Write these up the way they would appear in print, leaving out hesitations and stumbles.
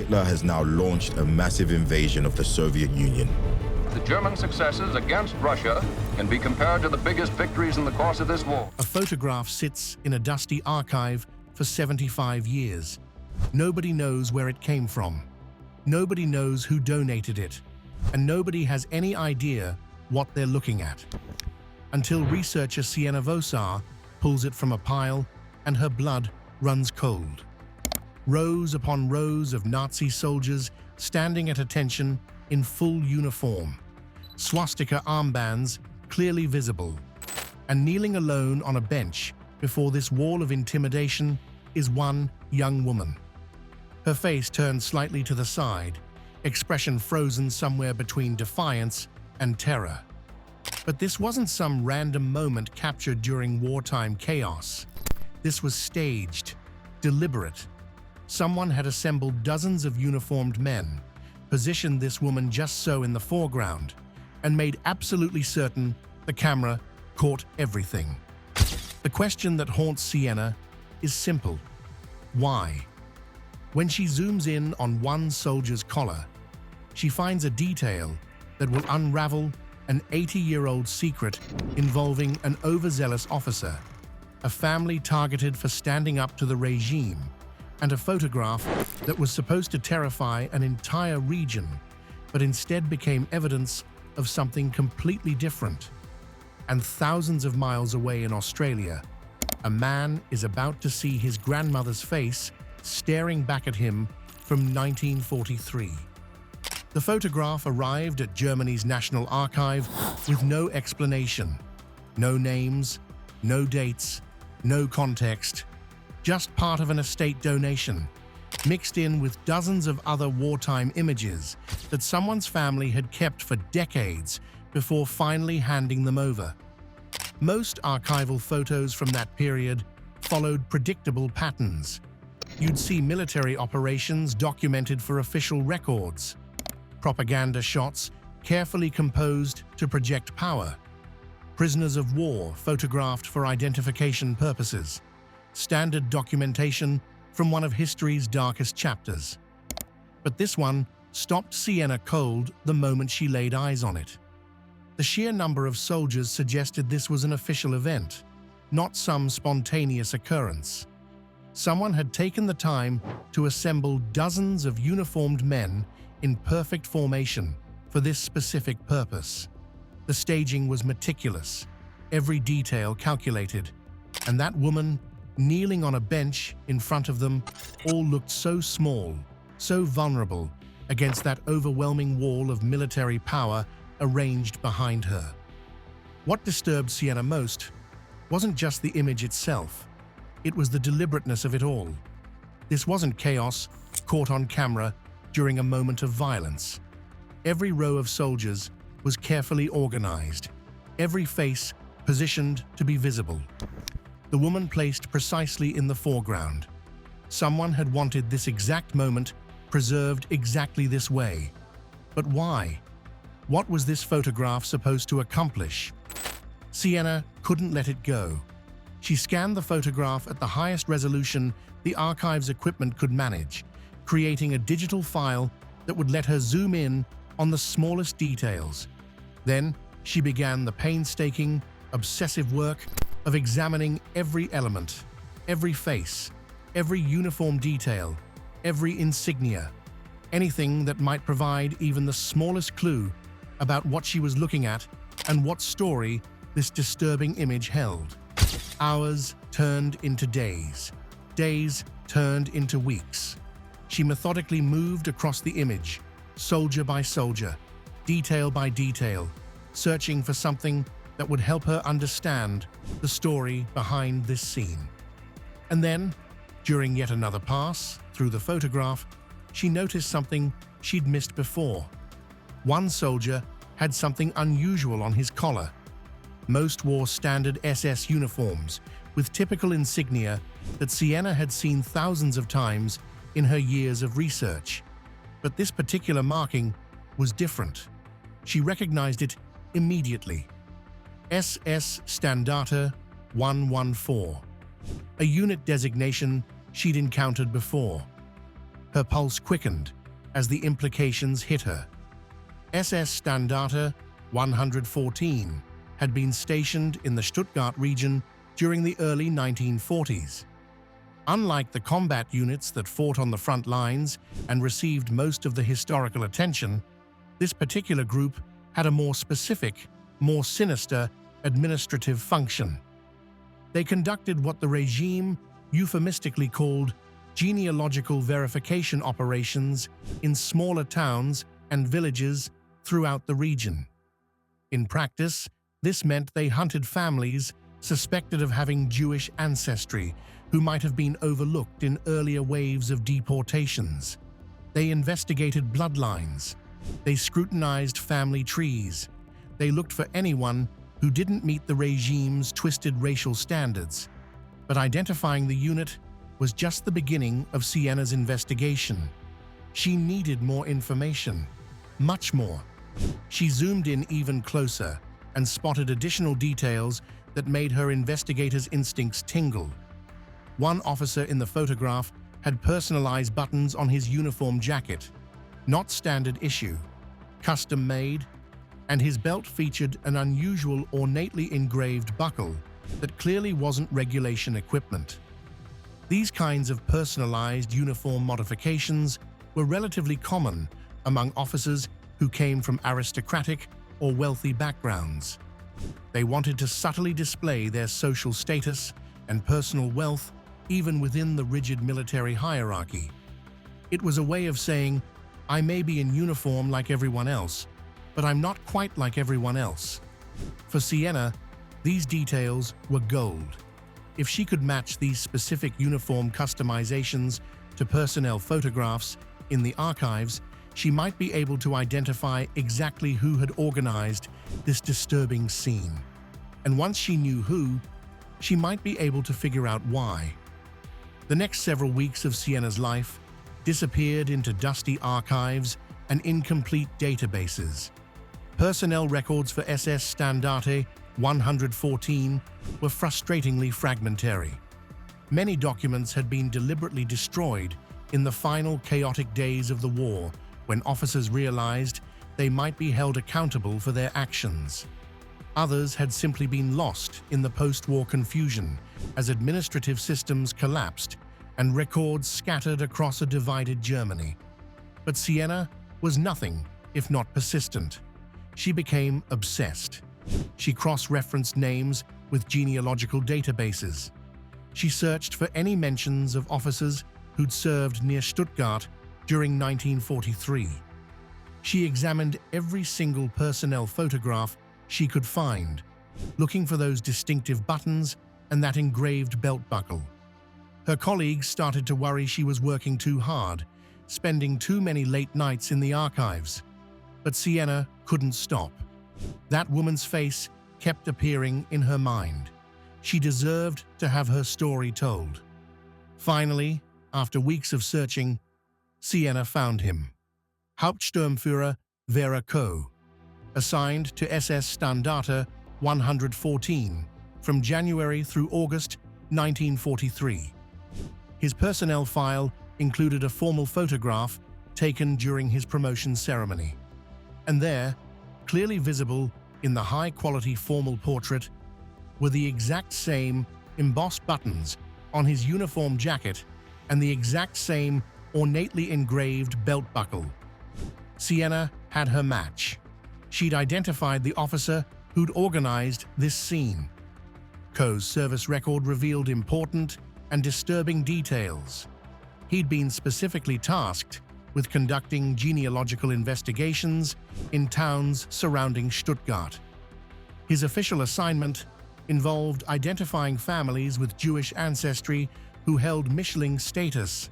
Hitler has now launched a massive invasion of the Soviet Union. The German successes against Russia can be compared to the biggest victories in the course of this war. A photograph sits in a dusty archive for 75 years. Nobody knows where it came from. Nobody knows who donated it. And nobody has any idea what they're looking at. Until researcher Sienna Vosar pulls it from a pile and her blood runs cold. Rows upon rows of Nazi soldiers standing at attention in full uniform. Swastika armbands clearly visible. And kneeling alone on a bench before this wall of intimidation is one young woman. Her face turned slightly to the side, expression frozen somewhere between defiance and terror. But this wasn't some random moment captured during wartime chaos. This was staged, deliberate. Someone had assembled dozens of uniformed men, positioned this woman just so in the foreground, and made absolutely certain the camera caught everything. The question that haunts Sienna is simple. Why? When she zooms in on one soldier's collar, she finds a detail that will unravel an 80-year-old secret involving an overzealous officer, a family targeted for standing up to the regime, and a photograph that was supposed to terrify an entire region, but instead became evidence of something completely different. And thousands of miles away in Australia, a man is about to see his grandmother's face staring back at him from 1943. The photograph arrived at Germany's National Archive with no explanation, no names, no dates, no context, just part of an estate donation, mixed in with dozens of other wartime images that someone's family had kept for decades before finally handing them over. Most archival photos from that period followed predictable patterns. You'd see military operations documented for official records, propaganda shots carefully composed to project power, prisoners of war photographed for identification purposes, standard documentation from one of history's darkest chapters. But this one stopped Sienna cold the moment she laid eyes on it. The sheer number of soldiers suggested this was an official event, not some spontaneous occurrence. Someone had taken the time to assemble dozens of uniformed men in perfect formation for this specific purpose. The staging was meticulous, every detail calculated, and that woman kneeling on a bench in front of them all looked so small, so vulnerable against that overwhelming wall of military power arranged behind her. What disturbed Sienna most wasn't just the image itself, it was the deliberateness of it all. This wasn't chaos caught on camera during a moment of violence. Every row of soldiers was carefully organized, every face positioned to be visible. The woman placed precisely in the foreground. Someone had wanted this exact moment preserved exactly this way. But why? What was this photograph supposed to accomplish? Sienna couldn't let it go. She scanned the photograph at the highest resolution the archive's equipment could manage, creating a digital file that would let her zoom in on the smallest details. Then she began the painstaking, obsessive work of examining every element, every face, every uniform detail, every insignia, anything that might provide even the smallest clue about what she was looking at and what story this disturbing image held. Hours turned into days. Days turned into weeks. She methodically moved across the image, soldier by soldier, detail by detail, searching for something that would help her understand the story behind this scene. And then, during yet another pass through the photograph, she noticed something she'd missed before. One soldier had something unusual on his collar. Most wore standard SS uniforms with typical insignia that Sienna had seen thousands of times in her years of research. But this particular marking was different. She recognized it immediately. SS Standarte 114, a unit designation she'd encountered before. Her pulse quickened as the implications hit her. SS Standarte 114 had been stationed in the Stuttgart region during the early 1940s. Unlike the combat units that fought on the front lines and received most of the historical attention, this particular group had a more specific, more sinister administrative function. They conducted what the regime euphemistically called genealogical verification operations in smaller towns and villages throughout the region. In practice, this meant they hunted families suspected of having Jewish ancestry who might have been overlooked in earlier waves of deportations. They investigated bloodlines. They scrutinized family trees. They looked for anyone who didn't meet the regime's twisted racial standards. But identifying the unit was just the beginning of Sienna's investigation. She needed more information, much more. She zoomed in even closer and spotted additional details that made her investigator's instincts tingle. One officer in the photograph had personalized buttons on his uniform jacket, not standard issue, custom-made, and his belt featured an unusual, ornately engraved buckle that clearly wasn't regulation equipment. These kinds of personalized uniform modifications were relatively common among officers who came from aristocratic or wealthy backgrounds. They wanted to subtly display their social status and personal wealth even within the rigid military hierarchy. It was a way of saying, I may be in uniform like everyone else, but I'm not quite like everyone else. For Sienna, these details were gold. If she could match these specific uniform customizations to personnel photographs in the archives, she might be able to identify exactly who had organized this disturbing scene. And once she knew who, she might be able to figure out why. The next several weeks of Sienna's life disappeared into dusty archives and incomplete databases. Personnel records for SS Standarte 114 were frustratingly fragmentary. Many documents had been deliberately destroyed in the final chaotic days of the war when officers realized they might be held accountable for their actions. Others had simply been lost in the post-war confusion as administrative systems collapsed and records scattered across a divided Germany. But Sienna was nothing if not persistent. She became obsessed. She cross-referenced names with genealogical databases. She searched for any mentions of officers who'd served near Stuttgart during 1943. She examined every single personnel photograph she could find, looking for those distinctive buttons and that engraved belt buckle. Her colleagues started to worry she was working too hard, spending too many late nights in the archives. But Sienna couldn't stop. That woman's face kept appearing in her mind. She deserved to have her story told. Finally, after weeks of searching, Sienna found him. Hauptsturmführer Vera Koh, assigned to SS Standarte 114 from January through August 1943. His personnel file included a formal photograph taken during his promotion ceremony. And there, clearly visible in the high-quality formal portrait, were the exact same embossed buttons on his uniform jacket and the exact same ornately engraved belt buckle. Sienna had her match. She'd identified the officer who'd organized this scene. Koh's service record revealed important and disturbing details. He'd been specifically tasked with conducting genealogical investigations in towns surrounding Stuttgart. His official assignment involved identifying families with Jewish ancestry who held Mischling status,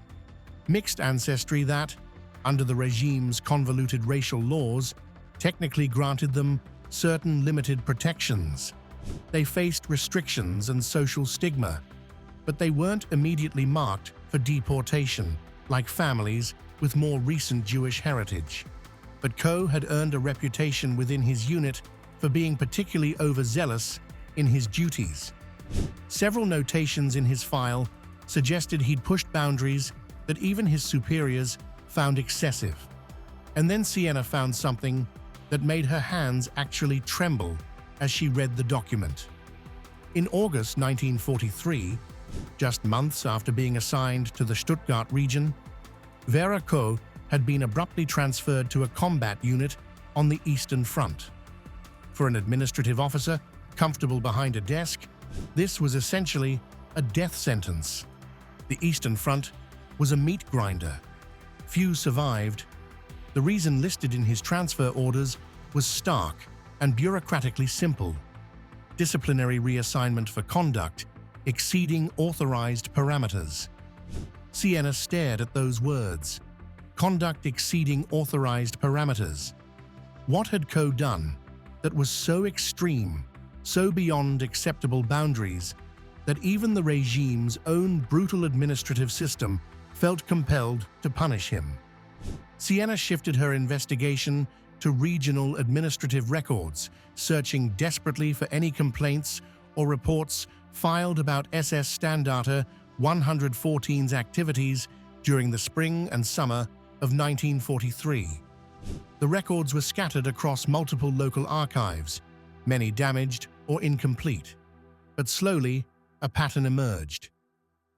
mixed ancestry that, under the regime's convoluted racial laws, technically granted them certain limited protections. They faced restrictions and social stigma, but they weren't immediately marked for deportation like families with more recent Jewish heritage. But Koh had earned a reputation within his unit for being particularly overzealous in his duties. Several notations in his file suggested he'd pushed boundaries that even his superiors found excessive. And then Sienna found something that made her hands actually tremble as she read the document. In August 1943, just months after being assigned to the Stuttgart region, Vera Koh had been abruptly transferred to a combat unit on the Eastern Front. For an administrative officer comfortable behind a desk, this was essentially a death sentence. The Eastern Front was a meat grinder. Few survived. The reason listed in his transfer orders was stark and bureaucratically simple: disciplinary reassignment for conduct exceeding authorized parameters. Sienna stared at those words. Conduct exceeding authorized parameters. What had Koh done that was so extreme, so beyond acceptable boundaries, that even the regime's own brutal administrative system felt compelled to punish him? Sienna shifted her investigation to regional administrative records, searching desperately for any complaints or reports filed about SS Standarte 114's activities during the spring and summer of 1943. The records were scattered across multiple local archives, many damaged or incomplete. But slowly, a pattern emerged.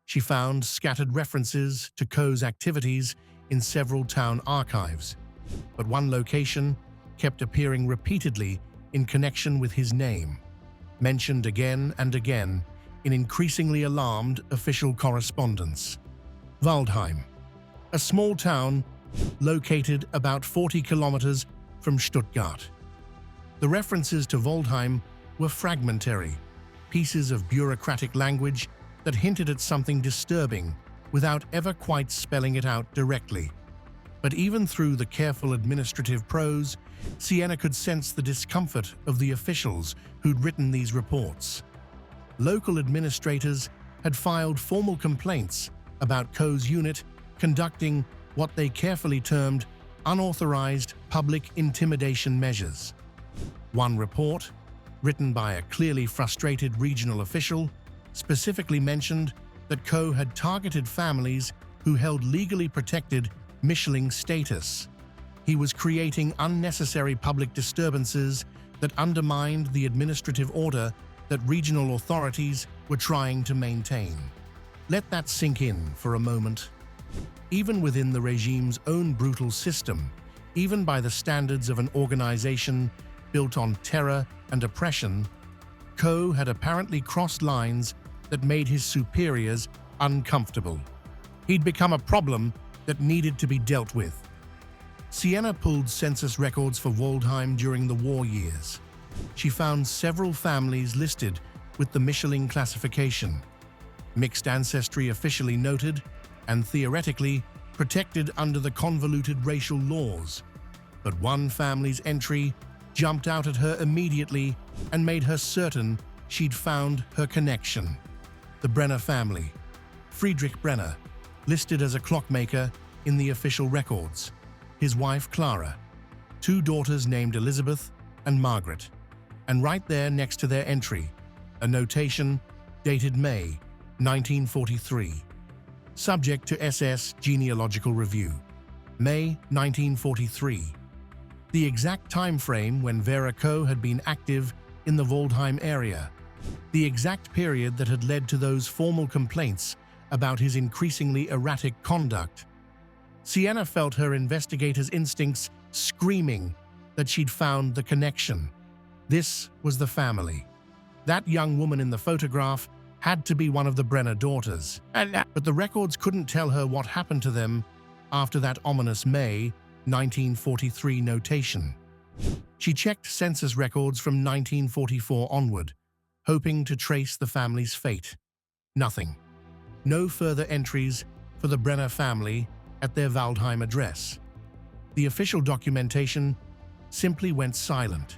She found scattered references to Koh's activities in several town archives, but one location kept appearing repeatedly in connection with his name, mentioned again and again in increasingly alarmed official correspondence. Waldheim, a small town located about 40 kilometers from Stuttgart. The references to Waldheim were fragmentary, pieces of bureaucratic language that hinted at something disturbing without ever quite spelling it out directly. But even through the careful administrative prose, Sienna could sense the discomfort of the officials who'd written these reports. Local administrators had filed formal complaints about Koh's unit conducting what they carefully termed unauthorized public intimidation measures. One report, written by a clearly frustrated regional official, specifically mentioned that Koh had targeted families who held legally protected Michelin status. He was creating unnecessary public disturbances that undermined the administrative order that regional authorities were trying to maintain. Let that sink in for a moment. Even within the regime's own brutal system, even by the standards of an organization built on terror and oppression, Koh had apparently crossed lines that made his superiors uncomfortable. He'd become a problem that needed to be dealt with. Sienna pulled census records for Waldheim during the war years. She found several families listed with the Michelin classification, mixed ancestry officially noted, and theoretically protected under the convoluted racial laws. But one family's entry jumped out at her immediately and made her certain she'd found her connection. The Brener family. Friedrich Brener, listed as a clockmaker in the official records. His wife Clara. Two daughters named Elizabeth and Margaret. And right there next to their entry, a notation dated May 1943. Subject to SS genealogical review. May 1943. The exact time frame when Vera Koh had been active in the Waldheim area. The exact period that had led to those formal complaints about his increasingly erratic conduct. Sienna felt her investigator's instincts screaming that she'd found the connection. This was the family. That young woman in the photograph had to be one of the Brener daughters. But the records couldn't tell her what happened to them after that ominous May 1943 notation. She checked census records from 1944 onward, hoping to trace the family's fate. Nothing. No further entries for the Brener family at their Waldheim address. The official documentation simply went silent,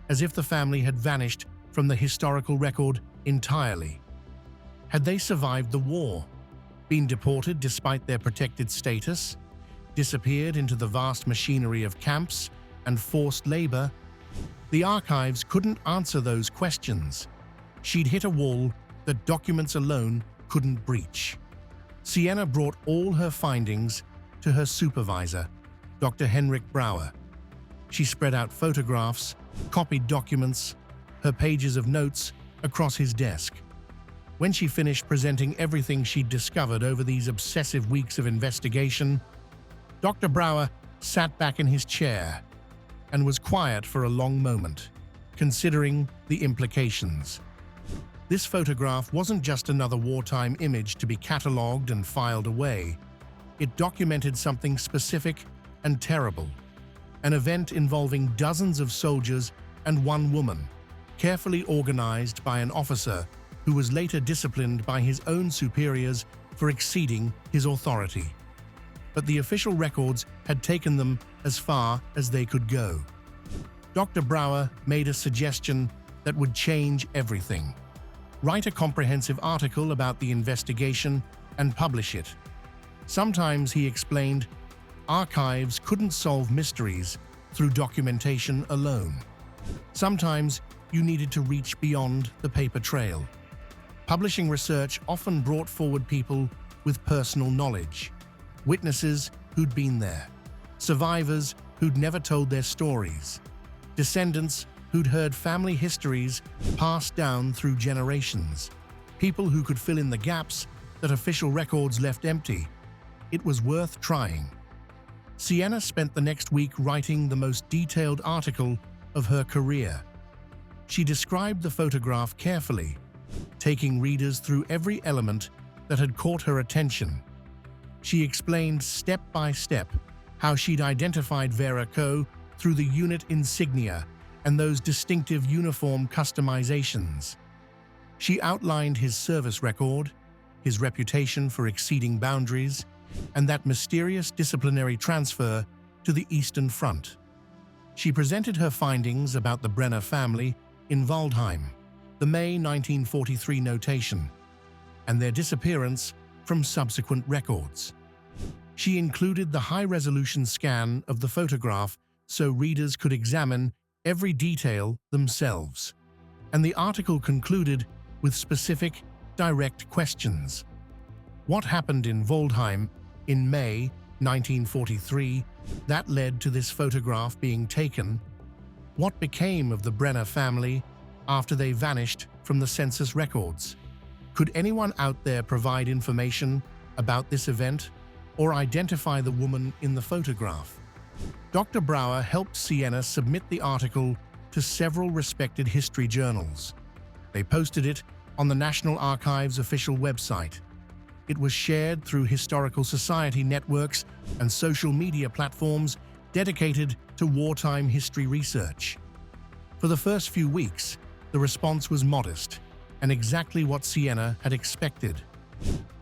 as if the family had vanished from the historical record entirely. Had they survived the war, been deported despite their protected status, disappeared into the vast machinery of camps and forced labor? The archives couldn't answer those questions. She'd hit a wall that documents alone couldn't breach. Sienna brought all her findings to her supervisor, Dr. Henrik Brauer. She spread out photographs, copied documents, her pages of notes across his desk. When she finished presenting everything she'd discovered over these obsessive weeks of investigation, Dr. Brauer sat back in his chair and was quiet for a long moment, considering the implications. This photograph wasn't just another wartime image to be catalogued and filed away. It documented something specific and terrible, an event involving dozens of soldiers and one woman, carefully organized by an officer who was later disciplined by his own superiors for exceeding his authority. But the official records had taken them as far as they could go. Dr. Brauer made a suggestion that would change everything. Write a comprehensive article about the investigation and publish it. Sometimes, he explained, archives couldn't solve mysteries through documentation alone. Sometimes you needed to reach beyond the paper trail. Publishing research often brought forward people with personal knowledge, witnesses who'd been there, survivors who'd never told their stories, descendants who'd heard family histories passed down through generations, people who could fill in the gaps that official records left empty. It was worth trying. Sienna spent the next week writing the most detailed article of her career. She described the photograph carefully, taking readers through every element that had caught her attention. She explained step by step how she'd identified Vera Ko through the unit insignia and those distinctive uniform customizations. She outlined his service record, his reputation for exceeding boundaries, and that mysterious disciplinary transfer to the Eastern Front. She presented her findings about the Brener family in Waldheim, the May 1943 notation, and their disappearance from subsequent records. She included the high-resolution scan of the photograph so readers could examine every detail themselves. And the article concluded with specific, direct questions. What happened in Waldheim in May 1943 that led to this photograph being taken? What became of the Brener family after they vanished from the census records? Could anyone out there provide information about this event or identify the woman in the photograph? Dr. Brauer helped Sienna submit the article to several respected history journals. They posted it on the National Archives' official website. It was shared through historical society networks and social media platforms dedicated to wartime history research. For the first few weeks, the response was modest and exactly what Sienna had expected.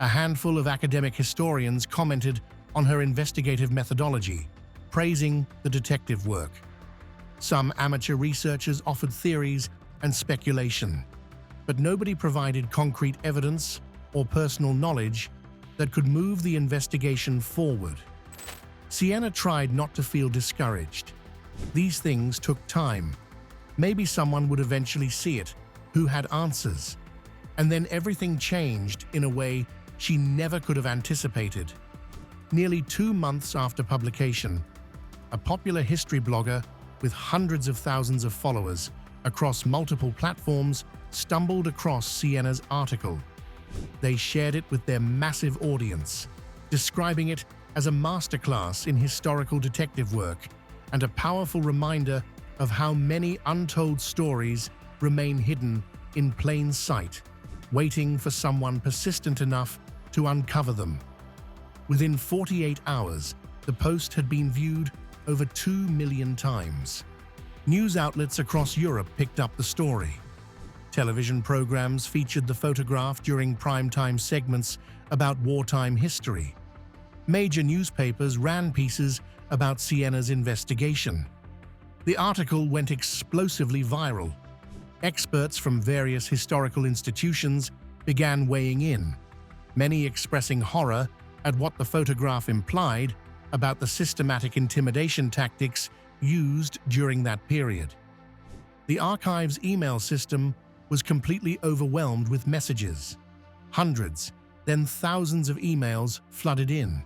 A handful of academic historians commented on her investigative methodology, praising the detective work. Some amateur researchers offered theories and speculation, but nobody provided concrete evidence or personal knowledge that could move the investigation forward. Sienna tried not to feel discouraged. These things took time. Maybe someone would eventually see it who had answers. And then everything changed in a way she never could have anticipated. Nearly 2 months after publication, a popular history blogger with hundreds of thousands of followers across multiple platforms stumbled across Sienna's article. They shared it with their massive audience, describing it as a masterclass in historical detective work and a powerful reminder of how many untold stories remain hidden in plain sight, waiting for someone persistent enough to uncover them. Within 48 hours, the post had been viewed over 2 million times. News outlets across Europe picked up the story. Television programs featured the photograph during primetime segments about wartime history. Major newspapers ran pieces about Sienna's investigation. The article went explosively viral. Experts from various historical institutions began weighing in, many expressing horror at what the photograph implied about the systematic intimidation tactics used during that period. The archive's email system was completely overwhelmed with messages, hundreds, Then thousands of emails flooded in.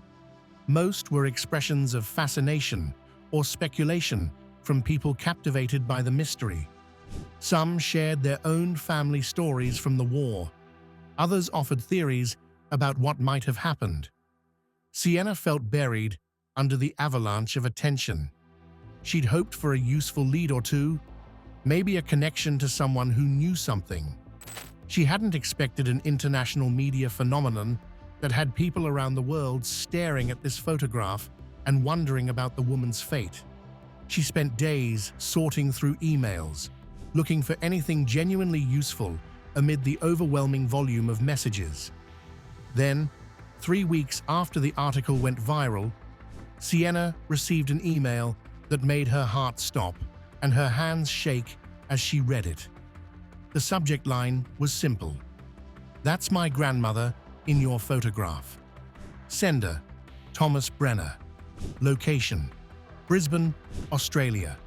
Most were expressions of fascination or speculation from people captivated by the mystery. Some shared their own family stories from the war. Others offered theories about what might have happened. Sienna felt buried under the avalanche of attention. She'd hoped for a useful lead or two, maybe a connection to someone who knew something. She hadn't expected an international media phenomenon that had people around the world staring at this photograph and wondering about the woman's fate. She spent days sorting through emails, looking for anything genuinely useful amid the overwhelming volume of messages. Then, 3 weeks after the article went viral, Sienna received an email that made her heart stop and her hands shake as she read it. The subject line was simple: "That's my grandmother in your photograph." Sender: Thomas Brener. Location: Brisbane, Australia.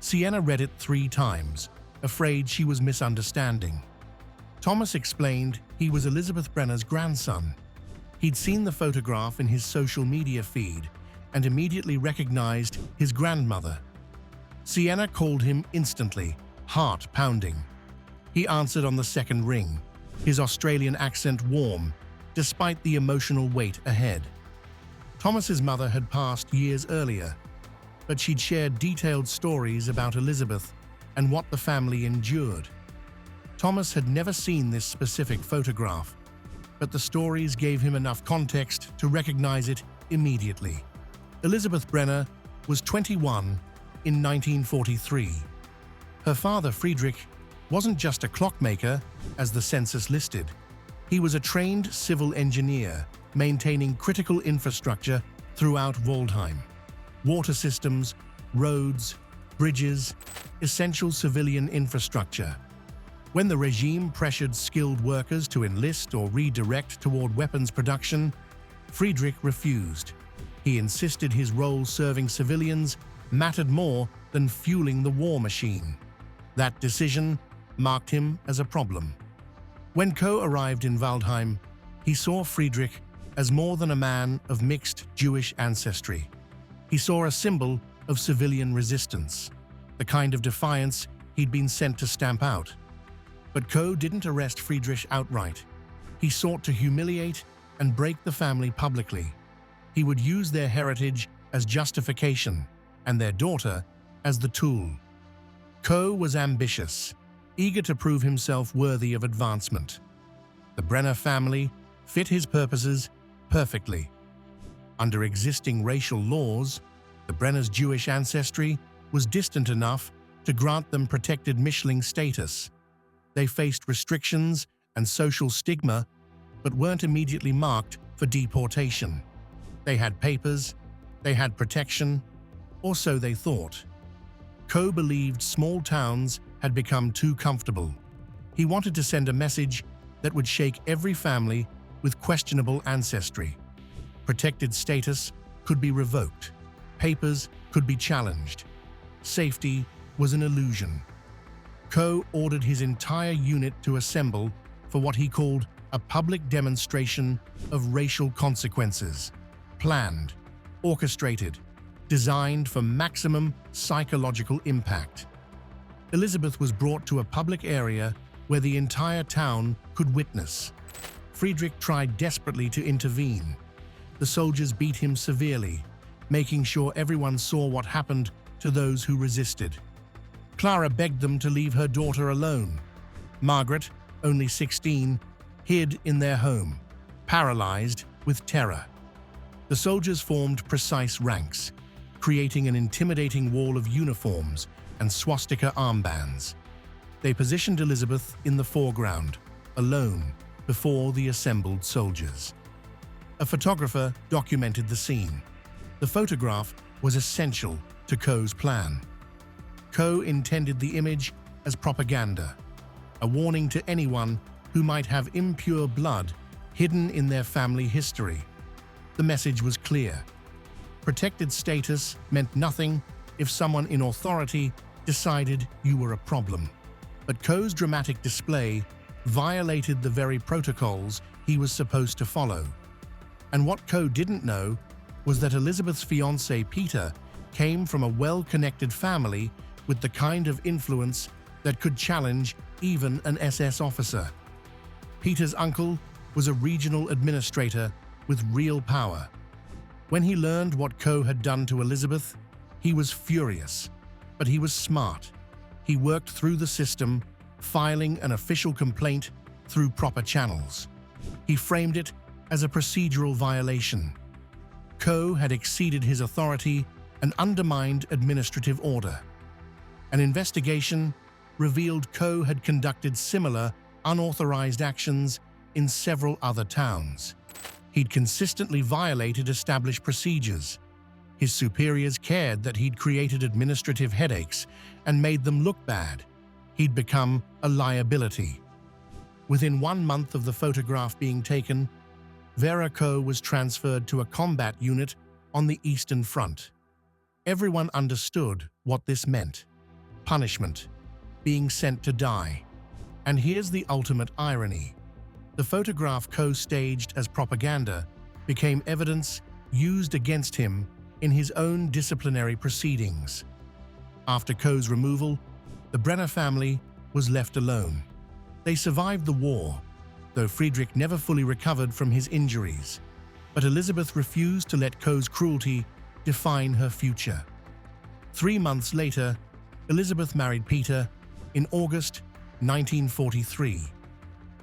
Sienna read it 3 times, afraid she was misunderstanding. Thomas explained he was Elizabeth Brener's grandson. He'd seen the photograph in his social media feed and immediately recognized his grandmother. Sienna called him instantly, heart pounding. He answered on the second ring, his Australian accent warm, despite the emotional weight ahead. Thomas's mother had passed years earlier, but she'd shared detailed stories about Elizabeth and what the family endured. Thomas had never seen this specific photograph, but the stories gave him enough context to recognize it immediately. Elizabeth Brener was 21 in 1943. Her father, Friedrich, wasn't just a clockmaker, as the census listed. He was a trained civil engineer, maintaining critical infrastructure throughout Waldheim. Water systems, roads, bridges, essential civilian infrastructure. When the regime pressured skilled workers to enlist or redirect toward weapons production, Friedrich refused. He insisted his role serving civilians mattered more than fueling the war machine. That decision marked him as a problem. When Coe arrived in Waldheim, he saw Friedrich as more than a man of mixed Jewish ancestry. He saw a symbol of civilian resistance, the kind of defiance he'd been sent to stamp out. But Coe didn't arrest Friedrich outright. He sought to humiliate and break the family publicly. He would use their heritage as justification and their daughter as the tool. Coe was ambitious, eager to prove himself worthy of advancement. The Brener family fit his purposes perfectly. Under existing racial laws, the Brenner's Jewish ancestry was distant enough to grant them protected Mischling status. They faced restrictions and social stigma, but weren't immediately marked for deportation. They had papers, they had protection, or so they thought. Coe believed small towns had become too comfortable. He wanted to send a message that would shake every family with questionable ancestry. Protected status could be revoked. Papers could be challenged. Safety was an illusion. Coe ordered his entire unit to assemble for what he called a public demonstration of racial consequences. Planned, orchestrated, designed for maximum psychological impact. Elizabeth was brought to a public area where the entire town could witness. Friedrich tried desperately to intervene. The soldiers beat him severely, making sure everyone saw what happened to those who resisted. Clara begged them to leave her daughter alone. Margaret, only 16, hid in their home, paralyzed with terror. The soldiers formed precise ranks, creating an intimidating wall of uniforms and swastika armbands. They positioned Elizabeth in the foreground, alone, before the assembled soldiers. A photographer documented the scene. The photograph was essential to Coe's plan. Coe intended the image as propaganda, a warning to anyone who might have impure blood hidden in their family history. The message was clear. Protected status meant nothing if someone in authority decided you were a problem. But Coe's dramatic display violated the very protocols he was supposed to follow. And what Coe didn't know was that Elizabeth's fiancé Peter came from a well-connected family with the kind of influence that could challenge even an SS officer. Peter's uncle was a regional administrator with real power. When he learned what Coe had done to Elizabeth, he was furious, but he was smart. He worked through the system, filing an official complaint through proper channels. He framed it as a procedural violation. Coe had exceeded his authority and undermined administrative order. An investigation revealed Coe had conducted similar unauthorized actions in several other towns. He'd consistently violated established procedures. His superiors cared that he'd created administrative headaches and made them look bad. He'd become a liability. Within 1 month of the photograph being taken, Vera Coe was transferred to a combat unit on the Eastern Front. Everyone understood what this meant. Punishment, being sent to die. And here's the ultimate irony. The photograph Coe staged as propaganda became evidence used against him in his own disciplinary proceedings. After Coe's removal, the Brener family was left alone. They survived the war, though Friedrich never fully recovered from his injuries. But Elizabeth refused to let Coe's cruelty define her future. 3 months later, Elizabeth married Peter in August 1943.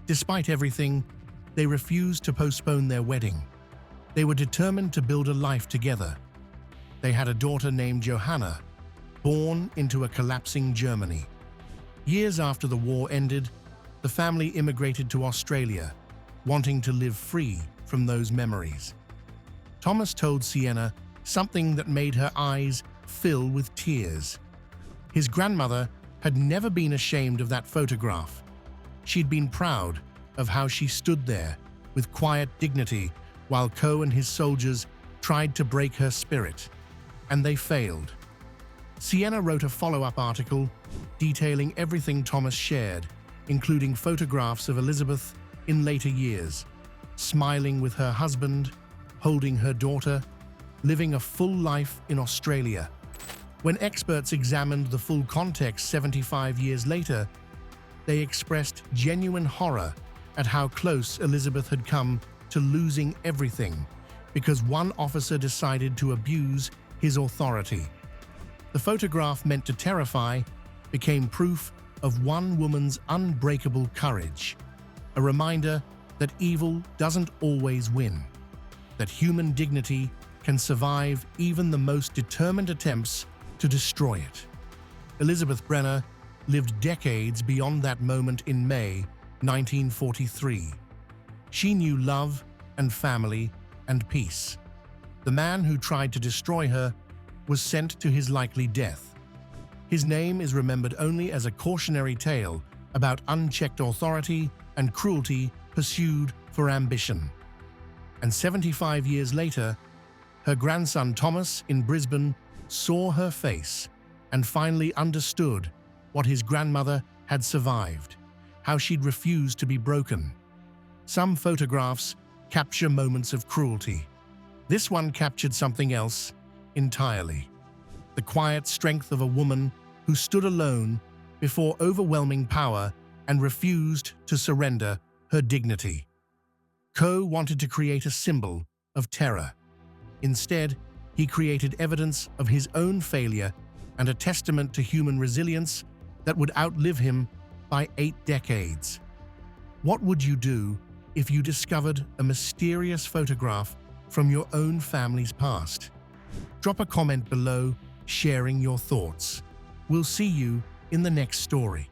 Despite everything, they refused to postpone their wedding. They were determined to build a life together. They had a daughter named Johanna, born into a collapsing Germany. Years after the war ended, the family immigrated to Australia, wanting to live free from those memories. Thomas told Sienna something that made her eyes fill with tears. His grandmother had never been ashamed of that photograph. She'd been proud of how she stood there with quiet dignity while Coe and his soldiers tried to break her spirit, and they failed. Sienna wrote a follow-up article detailing everything Thomas shared, including photographs of Elizabeth in later years, smiling with her husband, holding her daughter, living a full life in Australia. When experts examined the full context 75 years later, they expressed genuine horror at how close Elizabeth had come to losing everything because one officer decided to abuse his authority. The photograph meant to terrify became proof of one woman's unbreakable courage, a reminder that evil doesn't always win, that human dignity can survive even the most determined attempts to destroy it. Elizabeth Brener lived decades beyond that moment in May 1943. She knew love and family and peace. The man who tried to destroy her was sent to his likely death. His name is remembered only as a cautionary tale about unchecked authority and cruelty pursued for ambition. And 75 years later, her grandson Thomas in Brisbane saw her face and finally understood what his grandmother had survived, how she'd refused to be broken. Some photographs capture moments of cruelty. This one captured something else entirely. The quiet strength of a woman who stood alone before overwhelming power and refused to surrender her dignity. Coe wanted to create a symbol of terror. Instead, he created evidence of his own failure and a testament to human resilience that would outlive him by 8 decades. What would you do if you discovered a mysterious photograph from your own family's past? Drop a comment below sharing your thoughts. We'll see you in the next story.